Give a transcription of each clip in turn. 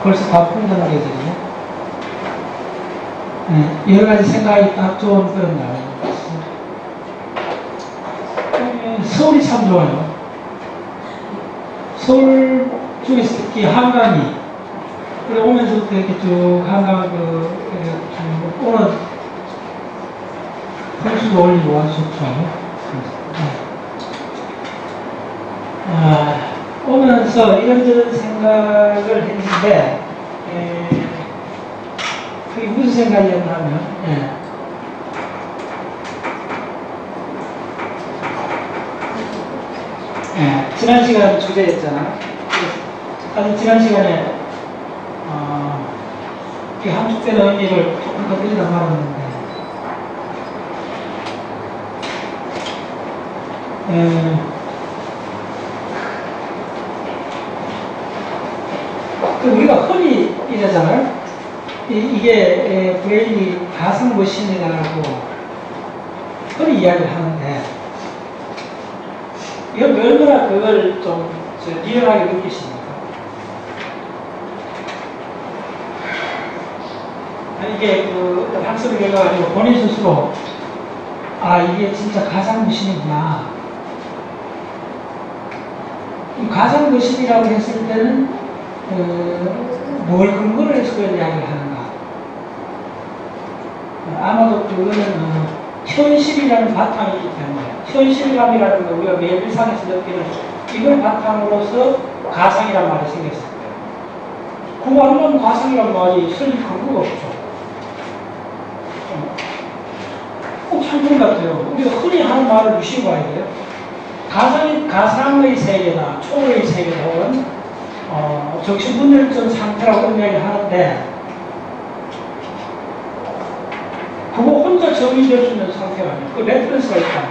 벌써 바쁜다는 계절이네. 네, 여러 가지 생각이 딱 좋은 그런 날입니다. 서울이 참 좋아요. 서울 중에서 특히 한강이, 그래 오면서부터 이렇게 쭉 한강 쭉 오는 풍수도 올리고 아주 좋죠. 오면서 이런저런 생각을 했는데, 그게 무슨 생각이었냐면, 지난 시간 주제였잖아. 아주 지난 시간에, 이 함축된 의미를 조금 더 들여다 말았는데, 우리가 흔히 이러잖아요. 이게 브레일리 가상머신이라고 흔히 이야기를 하는데, 이건 얼마나 그걸 좀 리얼하게 느끼십니까? 이게 어떤 학습의 결과가 아니고 본인 스스로, 이게 진짜 가상머신이구나. 이 가상머신이라고 했을 때는 뭘 근거로 해서 그런 이야기를 하는가? 아마도 그거는 현실이라는 바탕이 있기 때문에, 현실감이라는 거 우리가 매일 일상에서 느끼는 이걸 바탕으로서 가상이란 말이 생겼을 거예요. 그거 아니면 가상이란 말이 설릴 근거가 없죠. 꼭 참좋은 것 같아요. 우리가 흔히 하는 말을 무시해 봐야 돼요. 가상의 세계나 초월의 세계다 혹은 정신분열증 상태라고 이야기를 하는데, 그거 혼자 정의될 수 있는 상태가 아니에요. 그 레퍼런스가 있다는.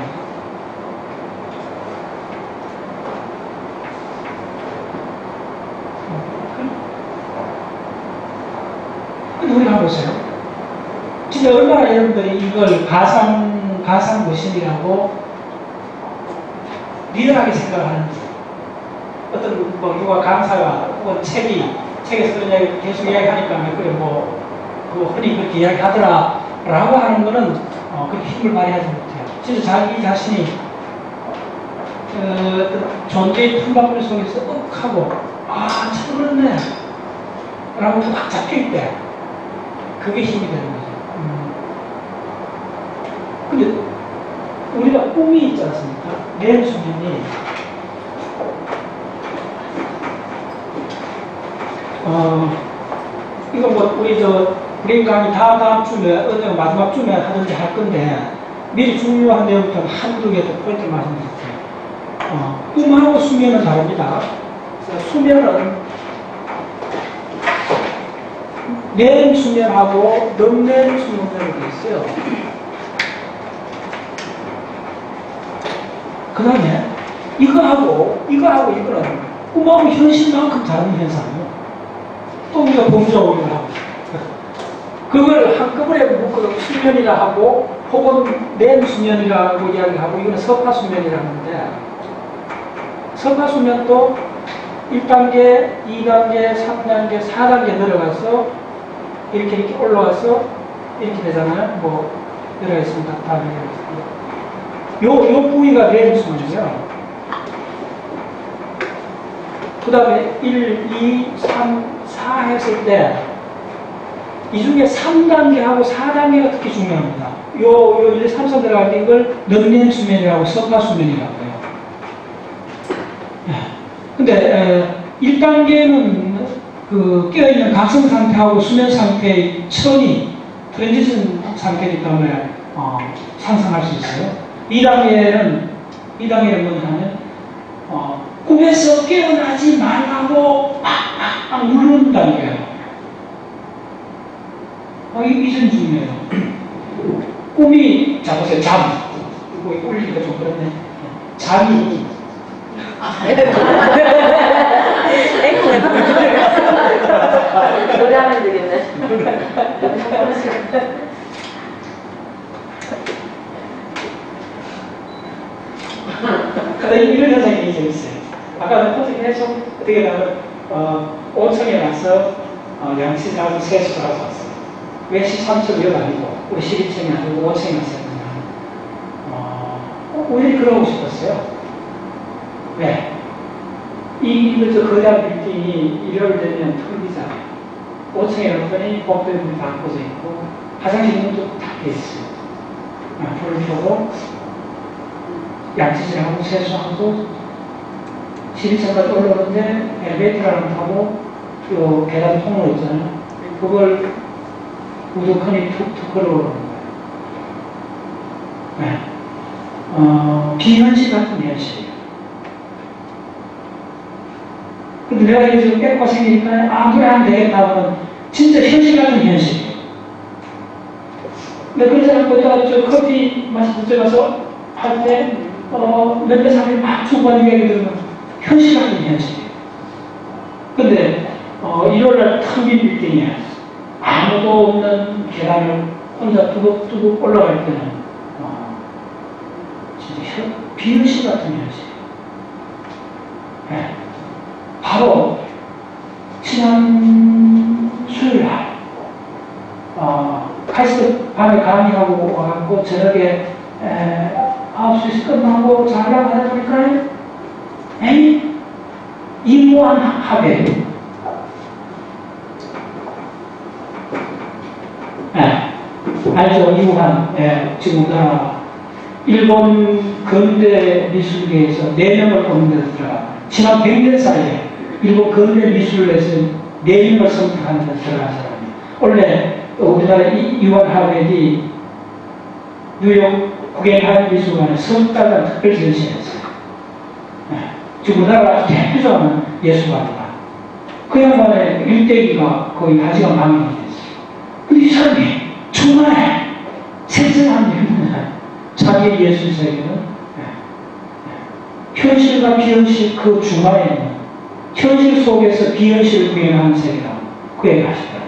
근데 우리 한번 보세요. 진짜 얼마나 여러분들이 이걸 가상머신이라고 리얼하게 생각하는지. 어떤 누가 강사가 혹은 책에서 그런 이야기 계속 이야기하니까 그래 그거 흔히 그렇게 이야기하더라 라고 하는 거는 그렇게 힘을 발휘하지 못해요. 진짜 자기 자신이 존재의 품바꿀 속에서 하고 참 그렇네 라고 딱 잡힐 때 그게 힘이 되는 거죠. 근데 우리가 꿈이 있지 않습니까? 뇌 수준이 이거 우리 브레인 강의 다음 주에, 마지막 주에 하든지 할 건데, 미리 중요한 내용부터 한두 개 더 포인트 말씀드릴게요. 꿈하고 수면은 다릅니다. 수면은 렘 수면하고 넌렘 수면으로 되어 있어요. 그 다음에 이거하고 이거는 꿈하고 현실만큼 다른 현상이에요. 또 우리가 범죄오류를 하고 그걸 한꺼번에 묶어서 수면이라 하고 혹은 렘 수면이라고 이야기하고 이거는 서파 수면이라고 하는데, 서파 수면도 1단계, 2단계, 3단계, 4단계 내려가서 이렇게 올라와서 이렇게 되잖아요. 여러 있습니다. 다음에 요 부위가 렘 수면이에요. 그 다음에 1, 2, 3, 4 했을 때 이 중에 3단계하고 4단계가 특히 중요합니다. 요 1, 2, 3, 4 들어갈 때 이걸 넌렘 수면이라고 서파 수면이라고 해요. 근데 1단계는 그 깨어있는 각성 상태하고 수면 상태의 천이 트랜지션 상태이기 때문에 상상할 수 있어요. 2단계는 뭐냐면 꿈에서 깨어나지 말라고 막 누르는 단계예요. 이전 중이에요. 꿈이, 자 보세요, 잠. 이거 올리기가 좀 그렇네. 잠이. 노래하면 되겠네. 이런 현상이 굉장히 재밌어요. 아까 어떻게 해서 어떻게 하면 온천에 가서 양치질하고 세수를 하고 왔어요. 왜 13층이 아니고 우리 12층이 아니고 5층이 왔었느냐. 왜 그러고 싶었어요? 왜? 저 거대한 빌딩이 1월 되면 텅비잖아요. 5층에 갔더니 복도문이 닫혀져 있고 화장실 문도 닫혀 있어요. 불을 켜고 양치질하고 세수하고 12층까지 올라오는데 엘리베이터를 타고 요 계단 통로 있잖아요. 그걸 우두커니 툭툭 걸어오는 거예요. 네. 비현실 같은 현실이에요. 근데 내가 이제 지금 깨고 생기니까 그래 하면 되겠다 하면 진짜 현실 같은 현실이에요. 근데 그런 사람 보다가 저 커피 마시고 들어가서 할 때 몇몇 사람이 막 중간 이야기 들으면 현실 같은 현실이에요. 근데 1월날 텅 빈 빌딩에 아무도 없는 계단을 혼자 뚜벅뚜벅 올라갈 때는 진짜 비현실 같은 현실이에요. 네. 바로 지난 수요일날 카이스트 밤에 강의하고 와갖고 저녁에 9시 끝나고 자려고 하다 보니까 이무한 합의 알죠? 이무한 지금 우리나라 일본 근대 미술계에서 4명을 뽑는 데서 들어가 지난 100년 사이에 일본 근대 미술에서 4명을 선택하는 데서 들어간 사람이에요. 원래 우리나라 이완 하백이 뉴욕 국외한미술관에 석달간 특별 전시했어요. 지금 우리나라 대표적인 예술가입니다. 그 양반의 일대기가 거의 1시간 반이 됐어요. 근데 이 사람이 정말 세세한 일문을 자기 예술 세계는 현실과 비현실 그 중간에 있는 현실 속에서 비현실을 구현하는 세계라고 그 얘기를 하시더라고요.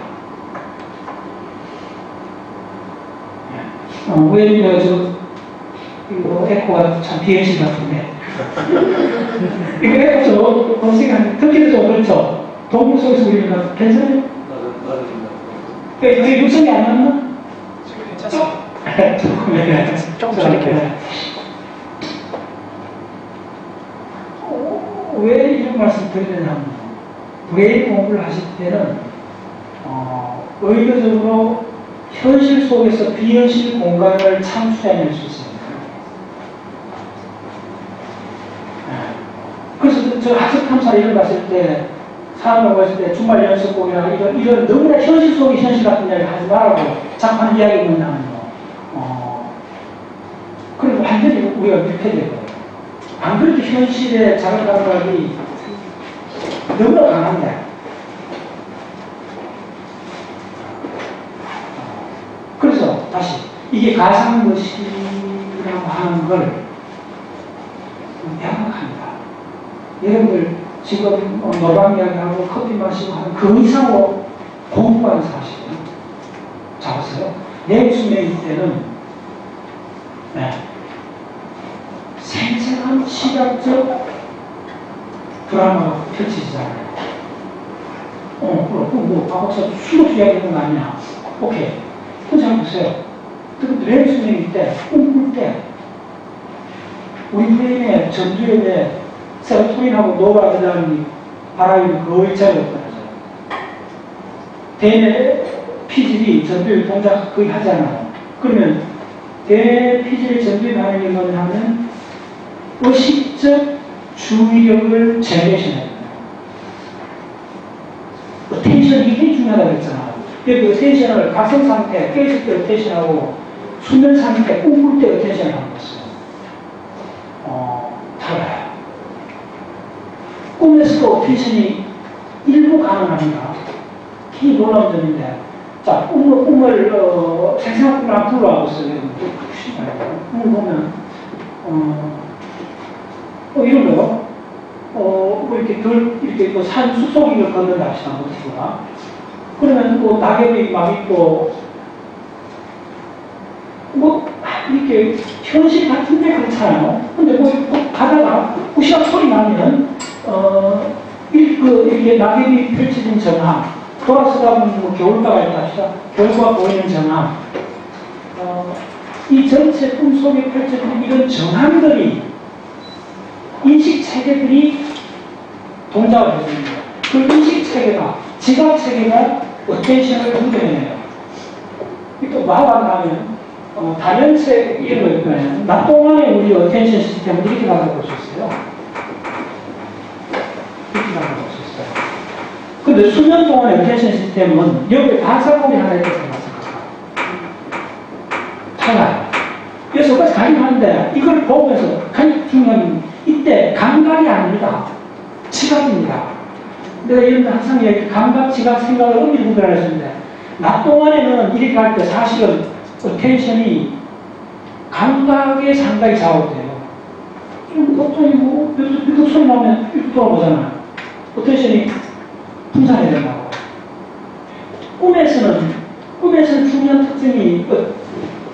왜 이거 에코가 참 비현실 같은데 이거 에코 좀 검색하는 듣기도 좀 그렇죠? 동물 속에서 우리가 괜찮아요? 그게 육성이 안 맞나? 괜찮습니다. 조금 이렇게 왜 이런 말씀 드리냐면 브레인 공부를 하실 때는 의도적으로 현실 속에서 비현실 공간을 창출해낼 수 있습니다. 그래서 저 학습탐사 이런 거 갔을 때 사람하고 갔을 때 주말 연습곡이나 이런 너무나 현실 속의 현실 같은 이야기 하지 말라고 잠깐 이야기만 나면요. 그래도 완전히 우리가 밀폐되거든요. 안 그래도 현실의 작은 감각이 너무나 강한데 그래서 다시 이게 가상도시라고 하는 걸 양악합니다. 여러분들 지금 노방 이야기하고 커피 마시고 하는 그 이상으로 공부하는 사실은 잡았어요. 내일 수명일 때는 생생한 시각적 드라마가 펼치잖아요. 그럼 박사 수업 이야기하는 거 아니냐? 오케이. 잘 보세요. 내일 수명일 때, 꿈꿀 때, 우리 브레인의 전두엽에 세로토닌하고 노라드라는 바람이 거의 차이 없어요. 대뇌 피질이 전두엽 동작 거의 하지 않아요. 그러면 대뇌 피질의 전두엽 반응이 뭐냐면 의식적 주의력을 제거해야 됩니다. 텐션이 굉장히 중요하다고 했잖아요. 그 텐션을 각성 상태, 깨있을 때 텐션하고 수면 상태, 꿈꿀 때 텐션을 하는 것은 달라요. 꿈에서도 텐션이 일부 가능합니다. 굉장히 놀라운 점인데, 자, 꿈을 생생한 꿈을 한번 불러와 보세요. 꿈을 보면, 이런 거, 이렇게 산 수속이를 걷는다 합시다, 모티브가. 그러면 낙엽이 막 있고, 이렇게 현실 같은데 그렇잖아요. 근데 가다가 우시락 소리 나면, 이렇게 낙엽이 펼쳐진 전화, 돌아서다 보면 뭐 겨울바가 있다 합시다. 겨울바 보이는 정함. 이 전체 꿈 속에 펼쳐지는 이런 정함들이, 인식체계들이 동작을 해줍니다. 그 인식체계가, 지각체계가 어텐션을 분배해내요. 또 마감 가면 단연체 이런 거 있잖아요. 낮 동안에 우리 어텐션 시스템을 이렇게 바꿔볼 수 있어요. 이렇게 바꿔볼 수 있어요. 근데 수면 동안의 어텐션 시스템은 여기에 반사골이 하나 있다고 생각합니다. 달라요. 여기서까지 가능한데 이걸 보면서 가장 중요한 이때 감각이 아닙니다. 지각입니다. 내가 이런 항상 얘기, 감각, 지각, 생각을 엄밀히 구별하시는데 낮 동안에는 이렇게 할 때 사실은 어텐션이 감각에 상당히 좌우돼요. 갑자기 뭐 삐걱 소리 나면 이렇게 돌아보잖아요. 어텐션이 분산이 된다고. 꿈에서는 중요한 특징이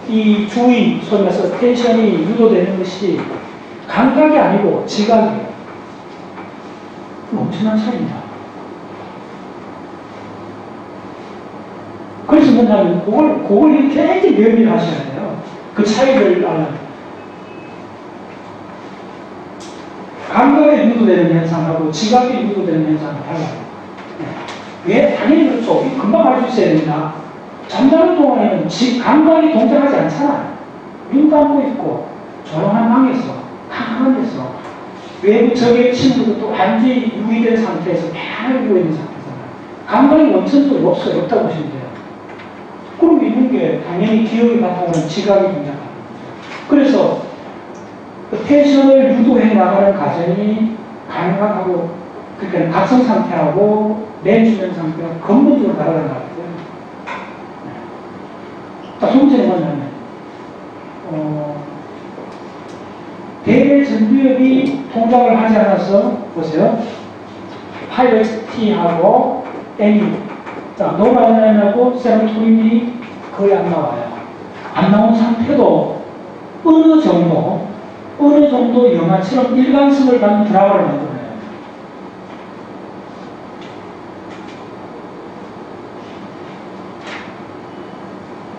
이 주의, 소위 말해서 어텐션이 유도되는 것이 감각이 아니고 지각이에요. 엄청난 차이입니다. 그래서 뭐냐면 그걸 이렇게 굉장히 명밀히 하셔야 돼요. 그 차이를 알아요. 감각에 유도되는 현상하고 지각에 유도되는 현상은 달라요. 왜? 당연히 그렇죠. 금방 알 수 있어야 됩니다. 잠자는 동안에는 감각이 동작하지 않잖아요. 눈 감고 있고 조용한 방에서 캄캄한 데서 외부 적의 친구도 또 완전히 유의된 상태에서 편하게 누워있는 상태잖아요. 감각이 원천적으로 없어요. 없다고 보시면 돼요. 그럼 있는 게 당연히 기억이 바탕으로 지각이 동작합니다. 그래서 텐션을 유도해 나가는 과정이 감각하고, 그러니까 각성 상태하고 내주는 상태가 근본적으로 다르다는 거예요. 자, 두 번째는 뭐냐면, 대전두엽이 동작을 하지 않아서, 보세요. 파이로엑스티하고 N이, 자, 노라이나인하고 세로토닌이 거의 안 나와요. 안 나온 상태도 어느 정도 영화처럼 일관성을 갖는 드라마를 만들어내요.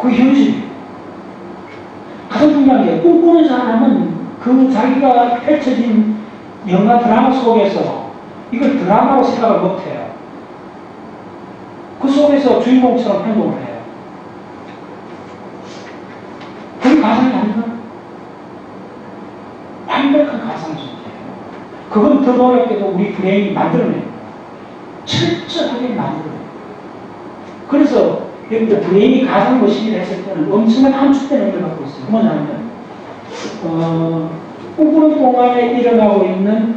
그게 현실이에요. 가장 중요한 게 꿈꾸는 사람은 그 자기가 펼쳐진 영화 드라마 속에서 이걸 드라마로 생각을 못해요. 그 속에서 주인공처럼 행동을 해요. 그게 가상이 아닌가? 완벽한 가상 존재예요. 그건 더 놀랍게도 우리 브레인이 만들어내요. 철저하게 만들어내요. 그래서 브레인이 가상 머신을 했을 때는 엄청난 함축된 의미를 갖고 있어요. 뭐냐면 꿈꾸는 동안에 일어나고 있는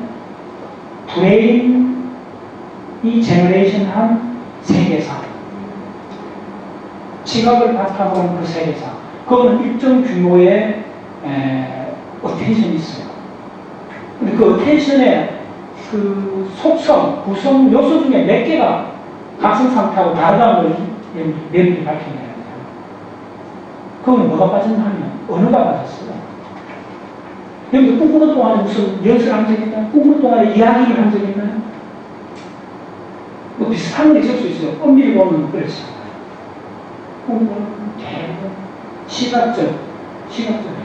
브레인이 제너레이션한 세계사, 지각을 바탕으로 한 그 세계사, 그거는 일정 규모의 어텐션이 있어요. 근데 그 어텐션의 그 속성, 구성 요소 중에 몇 개가 각성 상태하고 다르다는 걸 명확히 밝혀내야 돼요. 그건 뭐가 빠졌나 하면 언어가 빠졌어요. 여기 꿈꾸는 동안에 무슨 연습을 한 적이 있나요? 꿈꾸는 동안에 이야기를 한 적이 있나요? 뭐 비슷한 건 있을 수 있어요. 엄밀히 보면 그렇지 않아요. 꿈꾸는 대부분 시각적 현상이에요.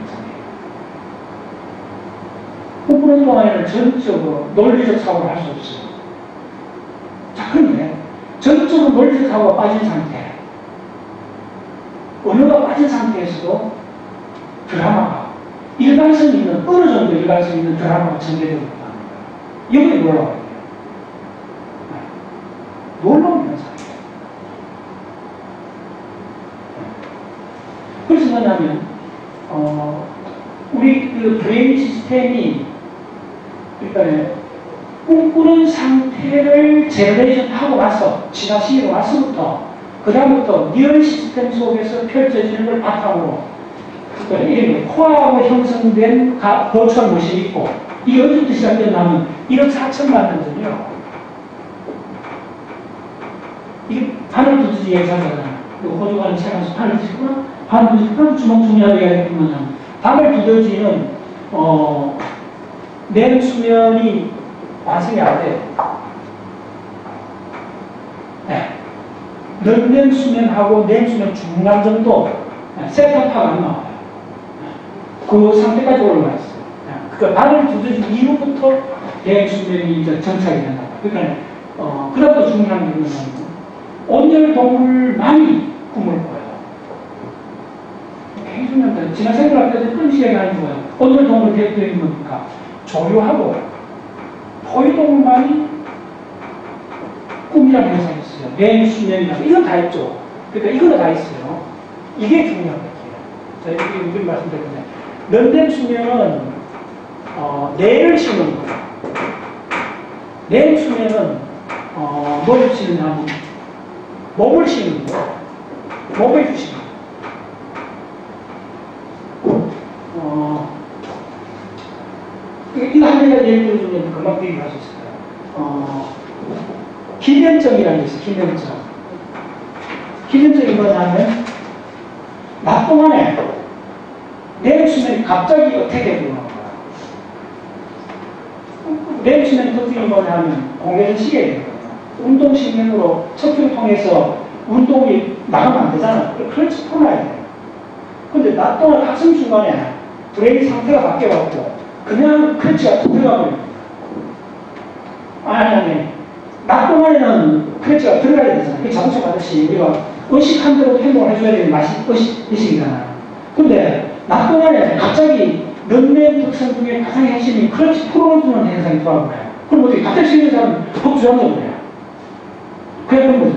꿈꾸는 동안에는 전적으로 논리적 사고를 할 수 없어요. 자, 그런데 전적으로 논리적 사고가 빠진 상태, 언어가 빠진 상태에서도 드라마가 일관성 있는, 어느 정도 일관성 있는 드라마가 전개되고 있다는 거예요. 이게 놀라워요. 놀라운 현상이에요. 그래서 뭐냐면, 우리 그 브레인 시스템이, 그러니까 꿈꾸는 상태를 제너레이션 하고 나서, 지나시고 나서부터, 그 다음부터 리얼 시스템 속에서 펼쳐지는 걸 바탕으로, 그러니까 이런 코어하고 형성된 버추얼 머신이 있고, 이게 어디부터 시작됐냐면 1억 4천만 년 전이요. 이게 바늘 두드지 얘기하잖아요. 호주 가는 책 가서 바늘 두드지구나? 바늘 두드지구나? 주먹주먹이라고 얘기하면 바늘 두드지는 내는 수면이 완성이 안 돼요. 네. 넌냄 수면하고 냄 수면 중간 정도 세타파가 안 나와요. 그 상태까지 올라와 있어요. 그러니까 발을 두드린 이후부터 냄 수면이 이제 정착이 된다. 그러니까 그래도 중요한 게 뭐냐면 온열 동물만이 꿈을 꿔요. 굉장히 중요합니다. 지난 생물학 때 어떤 시간이 하는 거예요. 온열 동물 대표적인 뭡니까? 조류하고 포유동물만이 꿈이라는 현상이 있어요. 뇌 수면이라고. 이건 다 있죠. 그러니까 이거는 다 있어요. 이게 중요한 거예요. 자, 여기 우리 말씀드렸는데, 넌냄 수면은, 뇌를 쉬는 거예요. 뇌 수면은, 뭘 쉬느냐면, 몸을 쉬는 거예요. 몸을 쉬는 거예요. 이거 한 가지 예를 들어주면 금방 비교할 수 있을 거예요. 기면증이라는 게 있어요. 기면증. 기면증이 뭐냐면 낮 동안에 뇌 수면이 갑자기 어떻게 되는 거야. 뇌 수면이 특징이 뭐냐면 공개된 시계에 되는 거예요. 운동신경으로 척추를 통해서 운동이 나가면 안 되잖아. 그렇지 풀어야 돼요. 근데 낮 동안 학습 중간에 브레인 상태가 바뀌어갖고 그냥 크러치가 들어가버립니다. 아니. 낮 동안에는 크러치가 들어가야 되잖아요. 그 자동차 가듯이 우리가 의식한 대로 행동을 해줘야 되는 맛이 의식이잖아요. 근데 낮 동안에 갑자기 넌냄 특성 중에 가장 핵심이 크러치 풀어주는 현상이 들어간 거예요. 그럼 어떻게 갑자기 쉬는 사람은 더 주저앉는 거예요. 그런 거죠.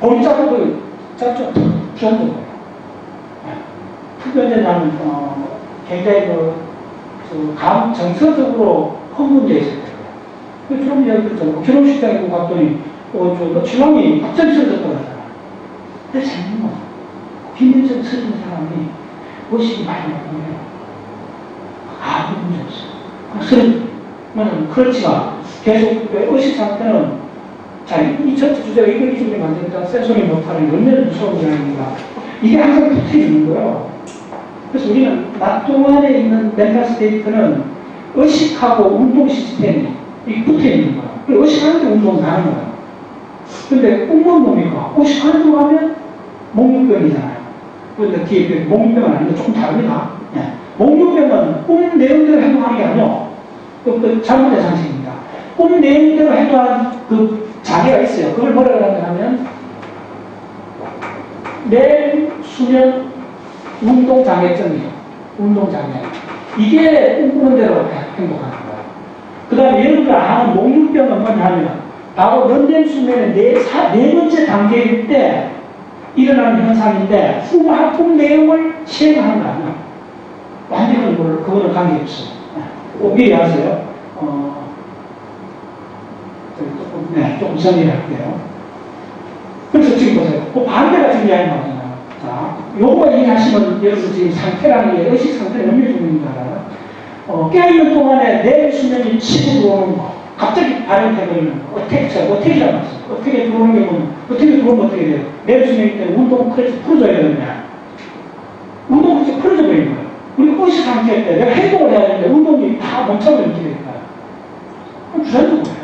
볼이 짜고 짜죠. 주저앉는 거예요. 특히 이제 나는 굉장히 정서적으로 흥분되어 있을 거예요. 그런 이야기 들었잖아요. 결혼식장에 갔더니, 신랑이 갑자기 쓰러졌다고 하잖아. 근데 재밌는 거야. 기면증 쓰러진 사람이 의식이 많이 나쁘네요. 아무 문제 없어요. 쓰러지면 크러치가 계속, 의식 상태는, 자, 이 전체 주제가 이걸 기준으로 만드니까 센소리 못하는 얼마나 무서운 이야기인가. 이게 항상 붙어 있는 거예요. 그래서 우리는 낮 동안에 있는 멘탈 스테이트는 의식하고 운동 시스템이 붙어 있는 거야. 의식하는 데 운동을 하는 거야. 근데 꿈은 뭡니까? 의식하는 데 가면 목류병이잖아요. 그런데 뒤에 목류병은 아닌데 조금 다릅니다. 네. 목류병은 꿈 내용대로 행동하는 게 아니요. 그 잘못된 상식입니다. 꿈 내용대로 행동하는 그 장애가 있어요. 그걸 뭐라고 하면 뇌 수면 운동장애증이에요. 운동장애. 이게 꿈꾸는 대로 행동하는 거예요. 그 다음에 여러분가 하는 목류병은 뭐냐면 바로 넌냄 수면의 네 번째 단계일 때 일어나는 현상인데 꿈 내용을 시행하는 거 아니야. 완전히 그거는 관계없어요. 꼭 이해하세요. 조금 정리를 할게요. 그래서 지금 보세요. 그 반대가 중요한 거잖아요. 자, 요거 이해하시면 여러분 지금 상태라는 게 의식 상태는 얼마나 중요한 줄 알아요? 깨어있는 동안에 내 수면이 치고 들어오는 거, 갑자기 발현해버리는 거, 어택이라고 했어요. 어택에 들어오는 게 뭐냐? 어택에 들어오면 어떻게 돼요? 내 수면일 때 운동 크러치 풀어줘야 되느냐? 운동 크러치 풀어져 버리는 거예요. 우리 의식 상태일 때 내가 행동을 해야 되는데 운동이 다 멈춰버리면 어떻게 될까요? 주저앉는 거예요.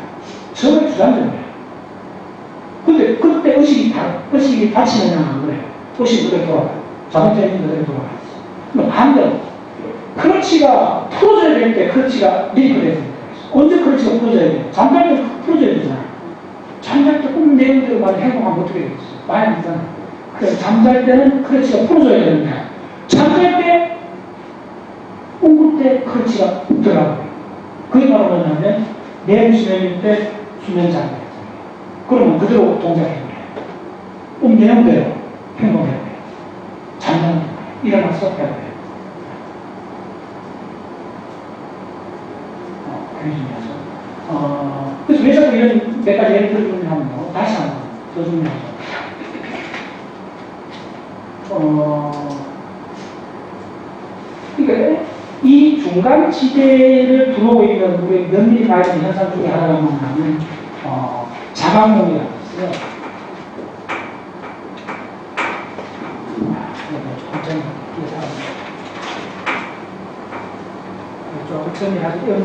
저걸 주저앉는 거예요. 근데 그때 의식이 닫히느냐 안 그래요? 의식이 그대로 돌아가요. 자동차 엔진 그대로 돌아가요. 그럼 반대로 크러치가 풀어져야 될 때 크러치가 링크돼야 됩니다. 언제 크러치가 풀어져야 돼요? 잠잘 때 풀어져야 되잖아요. 잠잘 때 꿈 내용대로 많이 행동하면 어떻게 되겠어요? 많이 안 되잖아요. 그래서 잠잘 때는 크러치가 풀어져야 되는데 잠잘 때 꿈꿀 때 크러치가 들어가요. 그게 바로 뭐냐면 내 수면일 때 수면 장애. 그러면 그대로 동작해야 돼요. 꿈 내용대로 행동해야 돼요. 잠자는 거예요. 일어나서 해야 돼요. 그래서 왜 자꾸 이런 몇 가지 예를 들어주냐면요. 다시 한 번 더 중요하죠. 그러니까 이 중간 지대를 들어오고 있는 우리 면밀히 봐야 되는 현상 중에 하나가 뭐냐면 자각몽이라고 있어요.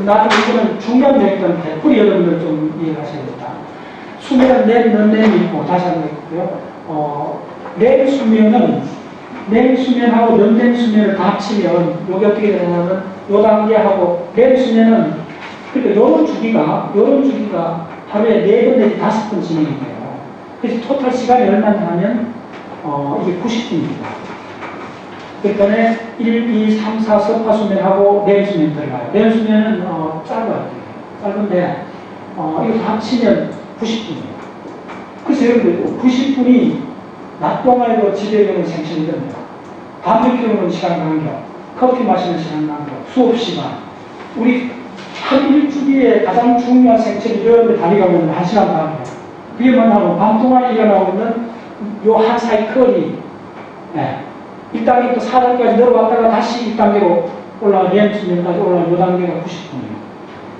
나중에 이거는 중간되었던 대풀이 여러분들 좀 이해하셔야겠다. 수면 넌냄이 있고 다시 한번 있고요. 렘 수면하고 non-REM 수면을 다 합치면 요게 어떻게 되냐면 요 단계하고 렘 수면은 그러니까 요런 주기가 하루에 4번 내지 5번 진행이 돼요. 그래서 토탈 시간이 얼마나 하면 이게 90분입니다. 그러니까 1, 2, 3, 4 서파 수면하고 렘 수면 들어가요. 렘 수면은 짧은데 이거 다 합치면 90분이에요. 그래서 여러분들 90분이 낮 동안에도 지배되는 생체이거든요. 담배 피우는 시간 간격, 커피 마시는 시간 간격, 수업 시간. 우리 한 일주기에 가장 중요한 생체를 이런데 달려가면 1시간 반이에요. 그게 뭐냐면 밤 동안에 일어나고 있는 요 한 사이클이 1단계부터 4단계까지 내려갔다가 다시 1단계로 올라가 렘 수면까지 올라가는 요 단계가 90분이에요.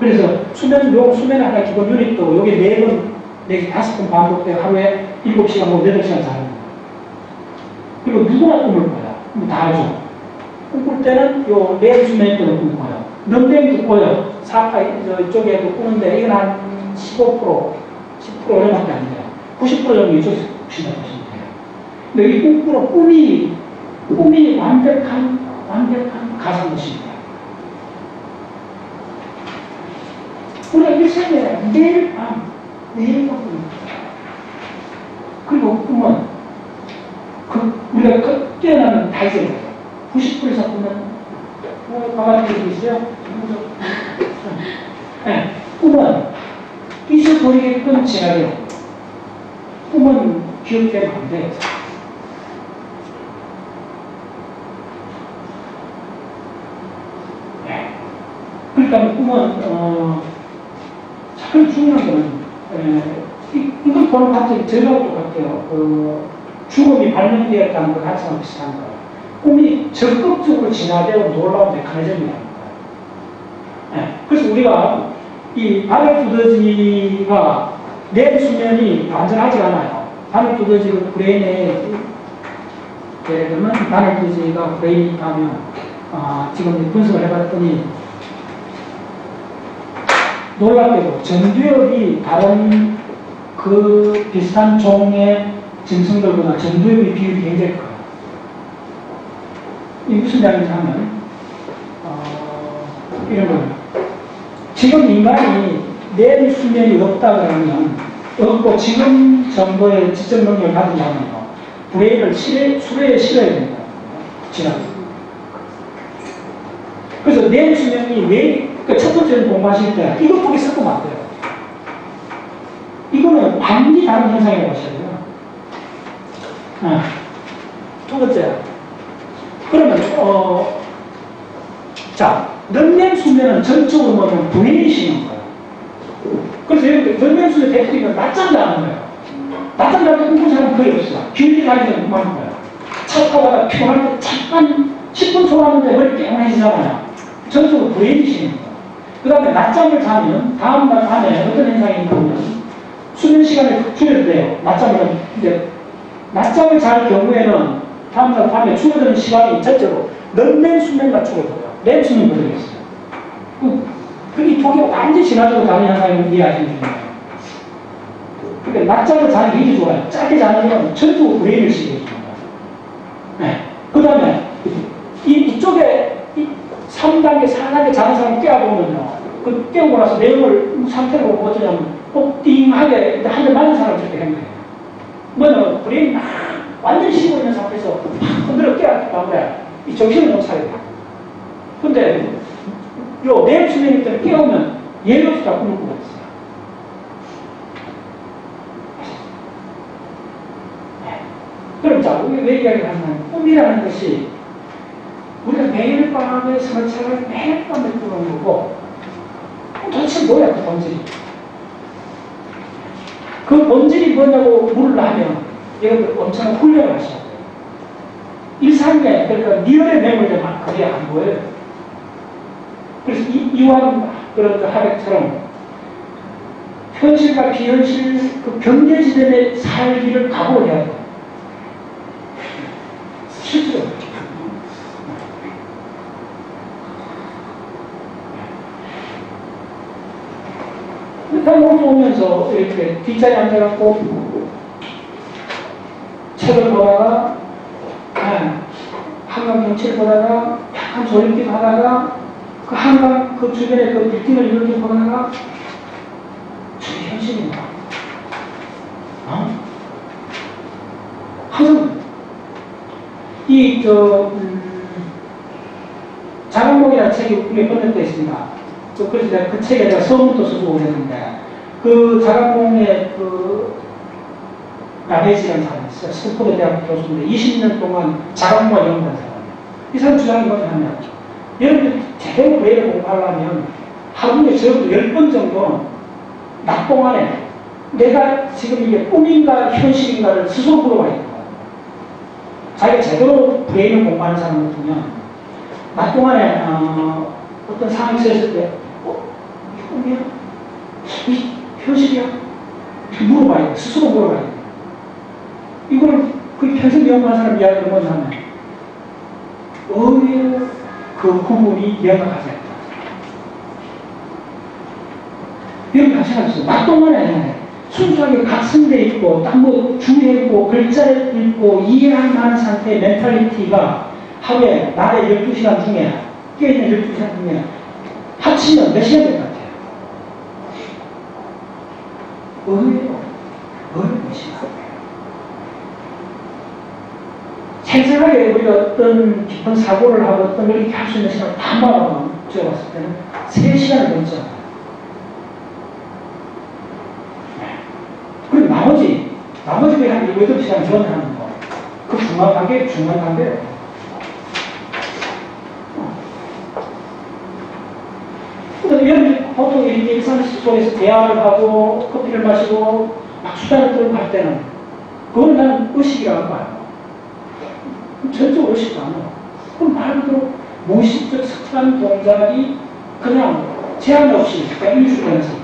그래서 수면 하나 기본 유닛도 요게 4번 내지 5번 반복되고 하루에 7시간, 8시간 자는 거예요. 그리고 누구나 꿈을 꿔요. 다 알죠. 꿈꿀 때는 요 렘 수면 때도 꿈꿔요. non-REM도 꿔요. 이쪽에도 꾸는데 이건 한 15%, 10%밖에 안 돼요. 90% 정도 이쪽에서 꾼다고 보시면 돼요. 근데 이 꿈이 완벽한 가상도시입니다. 우리가 일생에 매일 밤 꿈입니다. 그리고 꿈은 우리가 깨어나면 다 있어요. 90% 꿈은 가만히 계시고 있어요? 꿈은 잊어버리게끔 지나게 꿈은 기억되면 안 돼요. 그러니까 꿈은 참 중요한 거는 이걸 보는 관점이 저하고 똑같아요. 죽음이 발명되었다는 것 같이랑 비슷한 거예요. 꿈이 적극적으로 진화되어 놀라운 메커니즘이라는 거예요. 그래서 우리가 이 바늘 두더지가 렘 수면이 완전하지 않아요. 바늘 두더지를 브레인에 예를 들면 바늘 두더지가 브레인이 있다면 지금 분석을 해봤더니 놀랍게도 전두엽이 다른 그 비슷한 종의 짐승들보다 전두엽의 비율이 굉장히 커요. 이 무슨 이야기인지 하면 이런 거예요. 지금 인간이 렘 수면이 없다 그러면 없고 지금 정도의 지적 능력을 가진다면요 브레인을 수레에 실어야 된다. 지나고. 그래서 렘 수면이 왜 첫 번째는 공부하실 때 이거 보기 섞으면 안 돼요. 이거는 완전히 다른 현상이라고 하셔야 돼요. 두 번째. 그러면 자, non-REM 수면은 전적으로 뭐냐면 브레인이 쉬는 거예요. 그래서 여기 non-REM 수면 대표님은 낮잠 자는 거예요. 낮잠 자는 꿈꾸는 사람은 거의 없어요. 길게 다니는 꿈하는 거예요. 차 타고 가다 피곤할 때 잠깐 10분 졸았는데 머리 깨끗해지잖아요. 전적으로 브레인이 쉬는 거예요. 그 다음에 낮잠을 자면 다음날 밤에 어떤 현상이 있냐면 수면 시간을 줄여도 돼요. 낮잠을 잘 경우에는 다음날 밤에 줄어드는 시간이 전체로 non-REM 수면만 줄어들어요. 렘 수면 그대로 있어요. 이 두 개가 완전히 시간적으로 다른 현상을 이해하시는 중이에요. 그러니까 낮잠을 자는 게 굉장히 좋아요. 짧게 자면 전투 브레인을 쉬게 해줍니다. 그 다음에 이쪽에 3단계, 4단계 자는 사람 깨워보면요. 그 깨우고 나서 내용을 상태를 보고 어쩌냐면 띵하게 한 대 맞은 사람 저렇게 행동해요. 뭐냐면 브레인이 막 완전히 쉬고 있는 상태에서 막 흔들어 깨웠기 때문에 이 정신을 못 차려요. 근데 요 렘 수면일 때는 깨우면 예를 없이 다 꿈을 꾸고 있어요. 그럼 자, 왜 이야기를 하냐면 꿈이라는 것이 우리가 매일 밤에 스마트처럼 매일 밤에 꾸는 거고 도대체 뭐야 그 본질이. 그 본질이 뭐냐고 물으려면 여러분들 엄청난 훈련을 하셔야 돼요. 일상에 그러니까 리얼에 매몰되면 그게 안 보여요. 그래서 이완 그런 하백처럼 현실과 비현실 그 경계지대에 살기를 각오를 해야 돼요. 실제로. 일단 오면서 이렇게 뒷자리에 앉아갖고 책을 보다가, 한강 경치를 보다가, 약간 졸립기도 하다가, 그 한강 그 주변에 그 빌딩을 이렇게 보다가, 저게 현실인가? 항상, 자각몽이라는 책이 국내 번역되어 있습니다. 그래서 내가 그 책에 내가 서문도 써주고 그랬는데, 그 자각몽의 라베지라는 사람이 있어요. 스탠포드 대학 교수인데 20년 동안 자각몽을 연구한 사람이에요. 이 사람 주장이 뭐냐면, 여러분들이 제대로 브레인을 공부하려면 하루에 적어도 10번 정도 낮 동안에 내가 지금 이게 꿈인가 현실인가를 스스로 물어봐야 돼요. 자기가 제대로 브레인을 공부하는 사람 같으면 낮 동안에 어떤 상황이 처했을 때 이게 꿈이야? 이 현실이야? 이렇게 물어봐야 돼. 스스로 물어봐야 돼. 이거는 그 평생 연구한 사람 이야기를 뭐냐면 의외로 그 부분이 명확하지 않다. 여러분 같이 가주세요. 낮 동안에 순수하게 각성되어 있고 딱 뭐 주의해 있고 글자를 읽고 이해할 만한 상태의 멘탈리티가 하루에 날에 12시간 중에 깨어있는 12시간 중에 합치면 몇 시간 될 것 같아요? 의외로 몇 시간? 생생하게 우리가 어떤 깊은 사고를 하고 어떤 걸 이렇게 할 수 있는 시간을 다 모아서 적어봤을 때는 3시간을 넘죠. 그리고 나머지 거의 한 7, 8시간 전하는 거. 그 중간 단계예요. 그래서 여러분이 보통 이렇게 일상 속에서 대화를 하고 커피를 마시고 막 수다를 떨고 할 때는 그건 나는 의식이라고 봐요. 전적으로 의식도 안 해요. 그럼 말 그대로 무의식적 습관 동작이 그냥 제한 없이 일주일에 상태.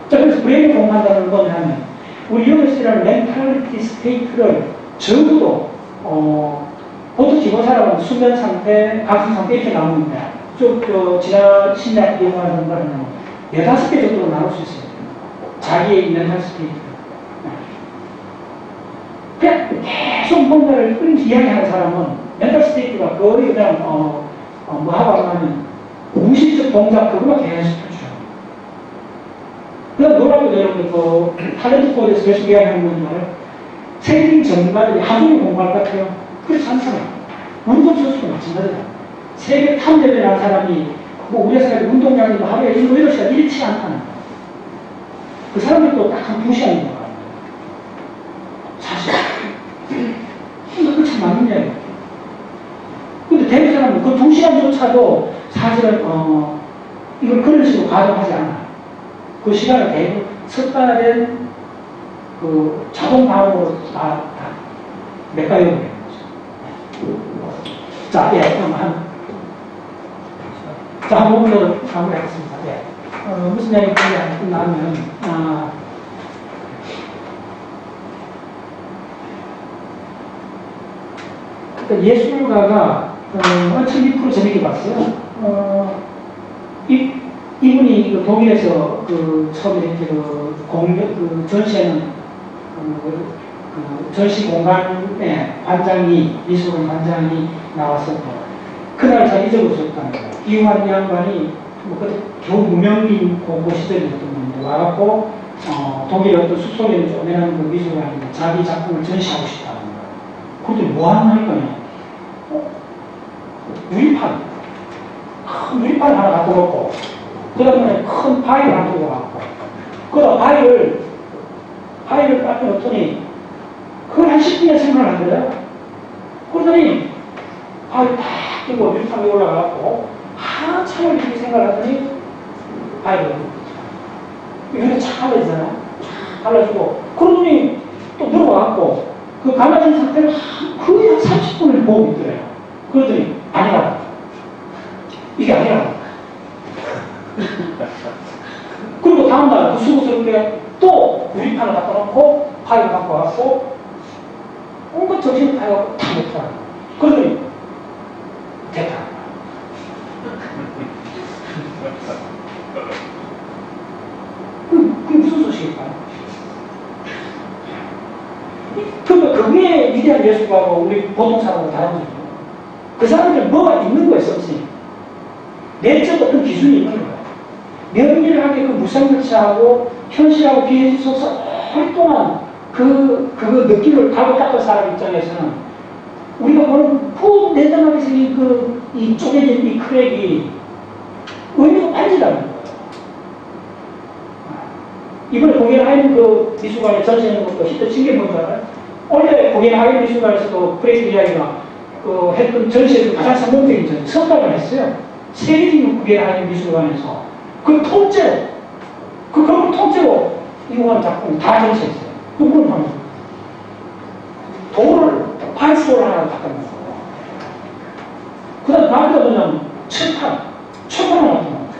자, 그래서 브레인을 공부한다는 건 뭐냐면 우리 영어시라는 멘탈리티 스테이트를 적어도 보통 기본 사람은 수면 상태, 각성 상태 이렇게 나오는데 지난 심리학 연구하는 거는 15개 정도로 나눌 수 있어요. 자기의 멘탈 스테이트. 그냥 계속 뭔가를 끊임없이 이야기하는 사람은 멘탈 스테이트가 거의 그냥 뭐 하고 하면 무의식적 동작 그거만 계속 해줘요. 그냥 놀라고 여러분 그 탤런트 코드에서 계속 이야기하는 건 말이에요. 트레이닝 전문가들이 하루 종일 공부할 것 같아요. 그렇지 않잖아요. 운동 선수도 마찬가지다. 세계 탑레벨에 한 사람이 뭐 우리 회사에 운동량이 하루에 7시간 잃지 않다는 거예요. 그 사람들도 딱 한 2시간인 거예요. 사실. 근데 그게 참 맞는 얘기예요. 근데 대부분 사람은 그 2시간조차도 사실은 이걸 그런 식으로 가동하지 않아요. 그 시간을 대부분 습관화된 그 자동 반응으로 다 메꿔내는 거죠. 자, 예, 그럼 한 부분 더 마무리하겠습니다. 예. 무슨 얘기 끝나면, 예술가가, 12% 재밌게 봤어요. 이분이 그 독일에서 처음에 이렇게 전시하는, 전시 공간에 미술관 관장이 나왔었고, 그날 잘 잊어버렸다는 거예요. 이완 양반이, 그때 겨우 무명인 고고 시절이었던 건데, 와갖고, 독일의 어떤 숲속에 있는 조그만한 그 미술관인데, 자기 작품을 전시하고 싶다는 거예요. 그때 뭐 하는 거냐? 유리판. 큰 유리판 하나 갖고 놓고, 그 다음에 큰 파일을 하나 두고 갖고, 그 다음 파일을 앞에 놓더니, 그걸 한 10분에 생각을 하더래요. 그러더니, 파일 딱 끼고 유리판 위에 올라가갖고, 한참을 이렇게 생각을 하더니, 파일을 이렇게 착 갈라지잖아요. 착 갈라지고, 그러더니 또 들어와갖고, 그 갈라진 상태를 거의 한 30분을 보고 있더래요. 그러더니, 아니라, 이게 아니라. 그리고 다음날 부스스럽게 또 유리판을 갖다 놓고 파일을 갖고 왔고 온갖 정신을 다 해갖고 다 못하라. 그러더니 됐다. 그게 무슨 위대한 예술가고 우리 보통 사람하고 다른 거죠. 그 사람들 뭐가 있는 거예요, something. 내적 어떤 기준이 있는 거예요. 면밀하게 그 무상물치하고 현실하고 비현실 속에서 오랫동안 그 느낌을 가고 닦은 사람 입장에서는 우리가 보는 그 내담하게 생긴 이 쪼개진 이 크랙이 의미가 빠지다는 거예요. 이번에 공연하인 그 미술관에 전시하는 것도 히트 게 뭔지 알아요? 원래 공연하인 미술관에서도 프레이드 이야기가 했던 전시에서 가장 성공적인 전시, 성과를 했어요. 세계적인 공연하인 미술관에서 그 통째로, 그 건물 통째로 이용한 작품 다 전시했어요. 누구는 하면 돌을 파이스돌 하나 갖다 놓고 그 다음 나머지가 뭐냐면 철판 하나 갖다 놓고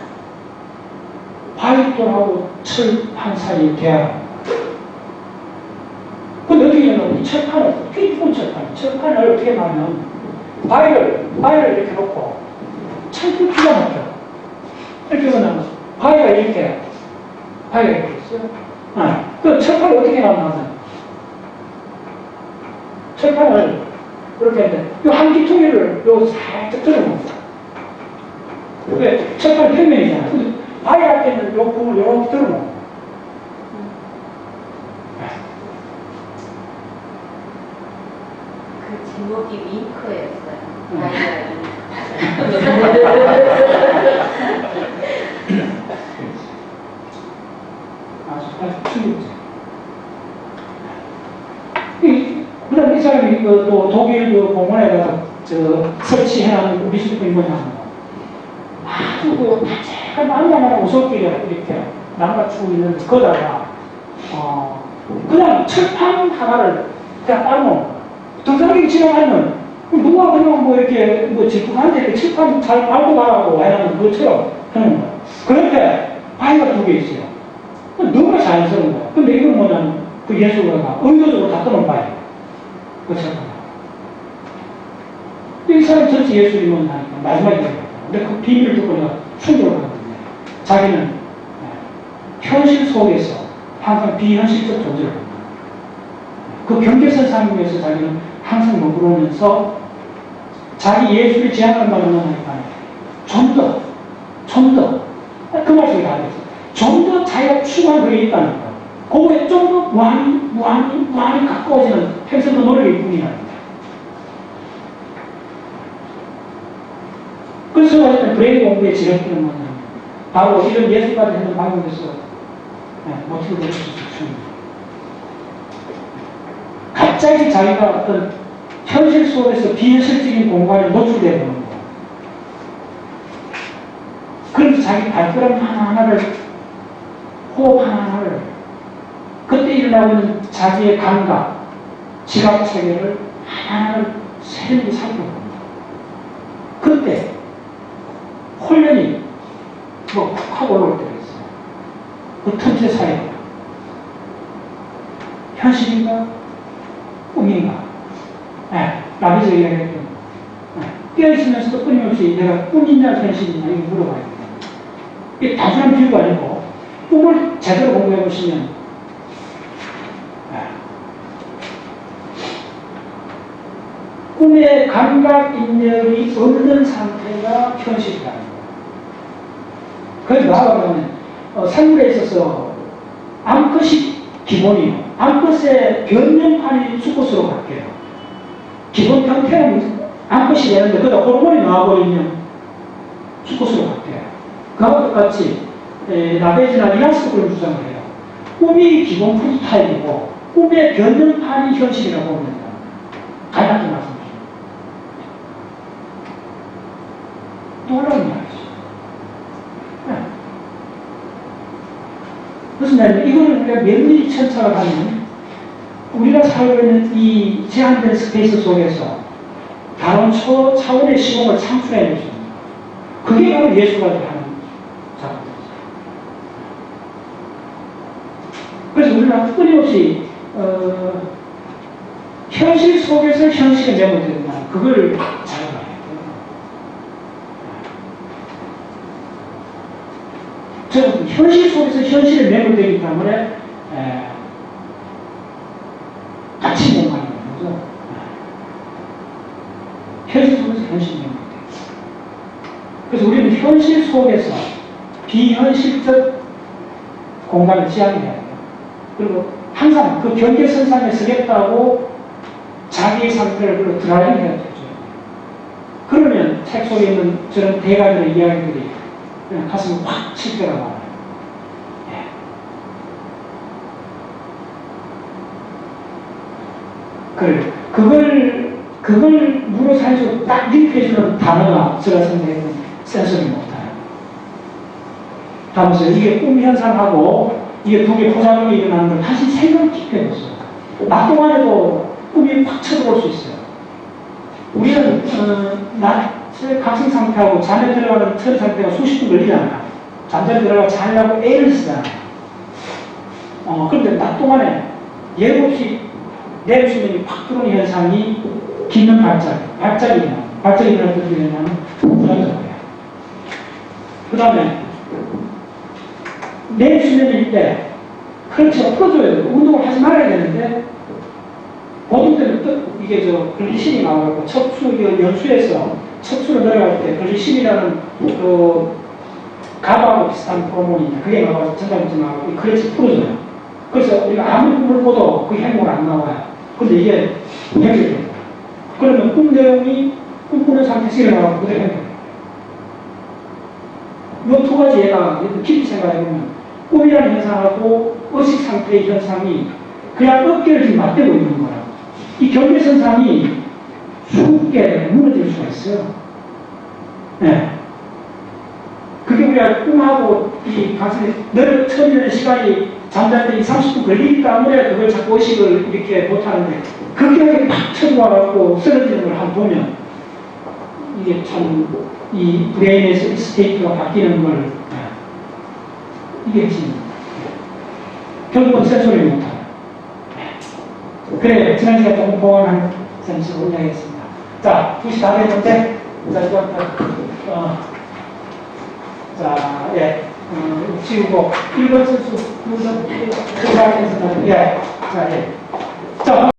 파이스돌하고 철판 사이에 대화를 근데 어떻게 하냐면 이 철판을 꽤 이쁜 철판을 어떻게 하면 바위를 이렇게 놓고 철판 기가 막혀 이렇게 하면 바위가 이렇게 있어요. 그 철판을 어떻게 나오냐면 철판을 이렇게 했는데 요 한 기퉁이를 요 살짝 들어봅니다. 왜? 철판 평면이잖아. 근데 바위 앞에는 요 부분을 요렇게 들어봅니다. 그 제목이 윙크였어요. 아주 충격적. 그 다음에 이 사람이 또 독일 공원에 가서 설치해놓은 미술품이 뭐냐면 아주 한가마나 우석길에 이렇게 나무가 쭉 있는데 거다가 그냥 철판 하나를 그냥 따놓은 거야. 등산객이 지나가면 누가 그냥 이렇게 질풍한데 철판 잘 밟고 가라고 해놓은 그것처럼 하는 거야. 그런데 바위가 두 개 있어요. 너무 자연스러운 거야. 근데 이건 뭐냐면 그 예술가가 의도적으로 다 떠놓은 바위. 그 철판. 이 사람 전체 예술이 뭐냐니까 마지막에 근데 그 비밀을 듣고 내가 충격을 받거든요. 자기는 현실 속에서 항상 비현실적 존재를 합니다. 그 경계선 상에서 자기는 항상 머무르면서 자기 예술의 제한을 말하니까 좀 더, 그 말씀이 다 됐어요. 좀 더 자기가 추구한 그게 있다는 거예요. 그거에 좀 더 무한히 가까워지는 평생 그 노력의 뿐이랍니다. 그래서 하여튼 브레인 공부의 지름길은 뭐냐면 바로 이런 예술가들 하는 방법에서 모티브를 내릴 수 있습니다. 갑자기 자기가 어떤 현실 속에서 비현실적인 공간에 노출되어 버는 거예요. 그래서 자기 발걸음 하나하나를 호흡 하나하나를 그때 일어나고 있는 자기의 감각, 지각 체계를 하나하나를 세밀히 살펴봅니다. 그때 혼련이 푹 하고 올라올 때가 있어요. 그 틈새 사이에 현실인가? 꿈인가? 라비저 이야기했던 깨어있으면서도 끊임없이 내가 꿈이냐 현실이냐 이거 물어봐야 돼요. 이게 단순한 비유가 아니고 꿈을 제대로 공부해 보시면 꿈의 감각 인력이 없는 상태가 현실이라는 거예요. 그래서 나아가면 생물에 있어서 암컷이 기본이에요. 암컷의 변면판이 수컷으로 바뀌어요. 기본 형태는 암컷이 되는데 그다 호르몬이 나와버리면 수컷으로 바뀌어요. 그와 똑같이 라베즈나 이라스도 그런 주장을 해요. 꿈이 기본 프로토타입이고 꿈의 변면판이 현실이라고 봅니다. 간략히 말씀드립니다. 놀라운 말이죠. 무슨 말이냐면 이거를 우리가 면밀히 천착을 하면 우리가 살고 있는 이 제한된 스페이스 속에서 다른 초차원의 시공을 창출해낼 수 있는 그게 바로 예술가들이 하는 작업입니다. 그래서 우리는 끊임없이 현실 속에서 현실에 매몰된다. 그걸 잘 알아야 돼요. 즉 현실 속에서 현실에 매몰되기 때문에 같이 공간인 거죠. 현실 속에서 현실이 있는 거예요. 그래서 우리는 현실 속에서 비현실적 공간을 지향해야 돼요. 그리고 항상 그 경계선상에 서겠다고 자기의 상태를 별로 드라이빙 해야 되죠. 그러면 책 속에 있는 저런 대가들의 이야기들이 그냥 가슴이 확 칠 때가 많아요. 예. 그래. 그걸 물어 살려서 딱 입혀주는 단어가 제가 생각했던 센서리 못해요. 다음에 이게 꿈 현상하고 이게 두 개 포장력이 일어나는 걸 다시 생각을 깊이 해보세요. 낮 동안에도 꿈이 확 쳐들어올 수 있어요. 우리는 낮에 각성 상태하고 잠에 들어가는 처리 상태가 수십 분 걸리잖아요. 잠자리 들어가 자려고 애를 쓰잖아요. 그런데 낮 동안에 예고 없이 내수면이 확 들어오는 현상이 깊는 발작이 일어나요. 발작이 일어날 때 어떻게 되냐면 불안해져요. 그 다음에 내수면일 때 그렇죠. 풀어줘야 돼요. 운동을 하지 말아야 되는데 보통 때는 또 이게 글리신이 나와갖고 연수에서 척수로 내려갈 때 글리신이라는 그 가바하고 비슷한 호르몬이 그게 나와서 전달되지 나가고 그래서 풀어줘요. 그래서 우리가 아무리 꿈을 꿔도 그 행복은 안 나와요. 근데 이게 해결돼요. 그러면 꿈 내용이 꿈꾸는 상태에서 일어나고 그대로 해결돼요. 이 두 가지 얘가 깊이 생각해보면 꿈이라는 현상하고 의식 상태의 현상이 그냥 어깨를 지금 맞대고 있는 거야. 이 경계선상이 쉽게 무너질 수가 있어요. 네. 그게 우리가 꿈하고 이 가슴에 늘 처리되는 시간이 잠잘 때 30분 걸리니까 아무래도 그걸 자꾸 의식을 이렇게 못하는데 그게 팍 쳐들어와갖고 쓰러지는 걸 한번 보면 이게 참 이 브레인에서 스테이트가 바뀌는 걸 이게 핵심입니다. 결국은 센소리 못하요. 그래, 지난 시간에 조금 보완한 센스로 이야기했습니다. 자, 2시 다 됐는데, 지우고, 1번 센수, 2번, 예. 자, 예. 자,